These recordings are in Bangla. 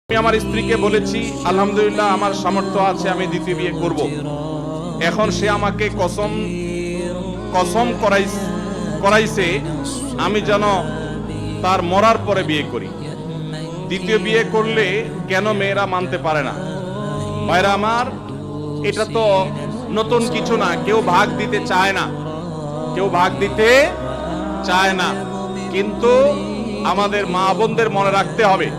আমি আমার স্ত্রীকে বলেছি আলহামদুলিল্লাহ আমার সামর্থ্য আছে, আমি দ্বিতীয় বিয়ে করব। এখন সে আমাকে কসম করাইছে আমি যেন তার মরার পরে বিয়ে করি। দ্বিতীয় বিয়ে করলে কেন মেয়েরা মানতে পারে না? ভাইরা আমার, এটা তো নতুন কিছু না। কেউ ভাগ দিতে চায় না, কেউ ভাগ দিতে চায় না। কিন্তু আমাদের মা বোনদের মনে রাখতে হবে,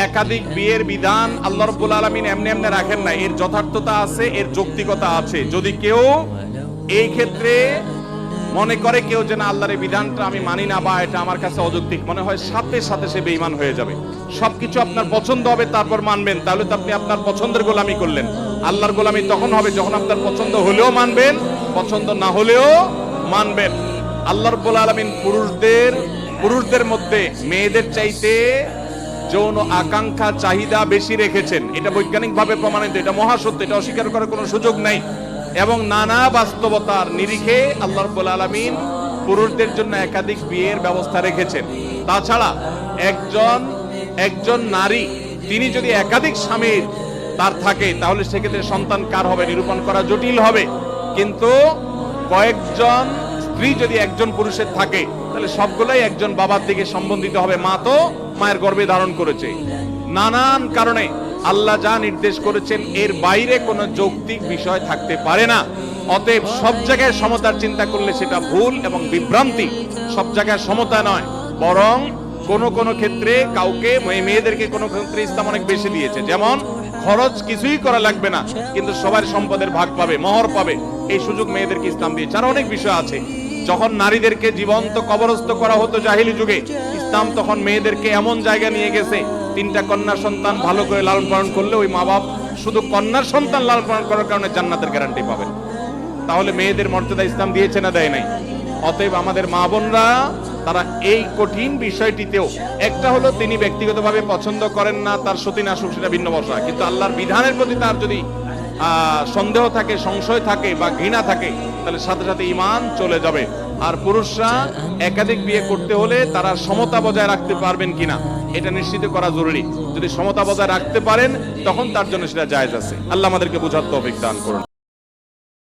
একাধিক বিয়ের বিধান আল্লাহ রাব্বুল আলামিন এমনি এমনি রাখেন না। এর যথার্থতা আছে, এর যৌক্তিকতা আছে। যদি কেউ এই ক্ষেত্রে মনে করে কেউ যে না আল্লাহর এই বিধানটা আমি মানি না বা এটা আমার কাছে অযৌক্তিক মনে হয়, সাথে সাথে সে বেঈমান হয়ে যাবে। সবকিছু আপনার পছন্দ হবে তারপর মানবেন, তাহলে তো আপনি আপনার পছন্দের গোলামি করলেন। আল্লাহর গোলামি তখন হবে যখন আপনার পছন্দ হলেও মানবেন, পছন্দ না হলেও মানবেন। আল্লাহ রাব্বুল আলামিন পুরুষদের মধ্যে মেয়েদের চাইতে যৌন আকাঙ্ক্ষা চাহিদা বেশি রেখেছেন। এটা বৈজ্ঞানিকভাবে প্রমাণিত, এটা মহাসত্য, এটা অস্বীকার করার কোনো সুযোগ নাই। এবং নানা বাস্তবতার নিরিখে আল্লাহ রাব্বুল আলামিন পুরুষদের জন্য একাধিক বিয়ের ব্যবস্থা রেখেছেন। তাছাড়া একজন নারী তিনি যদি একাধিক স্বামীর তার থাকে, তাহলে সেক্ষেত্রে সন্তান কার হবে নিরূপণ করা জটিল হবে। কিন্তু কয়েকজন স্ত্রী যদি একজন পুরুষের থাকে, তাহলে সবগুলাই একজন বাবার দিকে সম্বন্ধিত হবে। মা তো মায়ের গর্ভে ধারণ করেছে। নানান কারণে আল্লাহ যা নির্দেশ করেছেন এর বাইরে কোনো যৌক্তিক বিষয় থাকতে পারে না। অতএব সব জায়গায় সমতার চিন্তা করলে সেটা ভুল এবং বিভ্রান্তি। সব জায়গায় সমতা নয়, বরং কোন ক্ষেত্রে কাউকে মেয়েদেরকে কোনো ক্ষেত্রে ইসলাম অনেক বেশি দিয়েছে। যেমন খরচ কিছুই করা লাগবে না, কিন্তু সবার সম্পদের ভাগ পাবে, মোহর পাবে, এই সুযোগ মেয়েদেরকে ইসলাম দিয়েছে। আর অনেক বিষয় আছে। যখন নারীদেরকে জীবন্ত কবরস্থ করা হতো জাহিলি যুগে, ইসলাম তখন মেয়েদেরকে এমন জায়গা নিয়ে গেছে, 3টা কন্যা সন্তান ভালো করে লালন পালন করলে ওই মা বাপ শুধু কন্যার সন্তান লালন পালন করার কারণে জান্নাতের গ্যারান্টি পাবেন। তাহলে মেয়েদের মর্যাদা ইসলাম দিয়েছে না দেয় নাই? অতএব আমাদের মা বোনরা তারা এই কঠিন বিষয়টিতেও, একটা হলো তিনি ব্যক্তিগতভাবে পছন্দ করেন না, তার সতী না সুখ সেটা ভিন্ন বিষয়, কিন্তু আল্লাহর বিধানের প্রতি তার যদি সন্দেহ থাকে, সংশয় থাকে বা ঘৃণা থাকে, তাহলে সাথে সাথে ঈমান চলে যাবে। আর পুরুষরা একাধিক বিয়ে করতে হলে তারা সমতা বজায় রাখতে পারবেন কিনা এটা নিশ্চিত করা জরুরি। যদি সমতা বজায় রাখতে পারেন তখন তার জন্য সেটা জায়েজ আছে। আল্লাহ আমাদেরকে বোঝার তৌফিক দান করুন।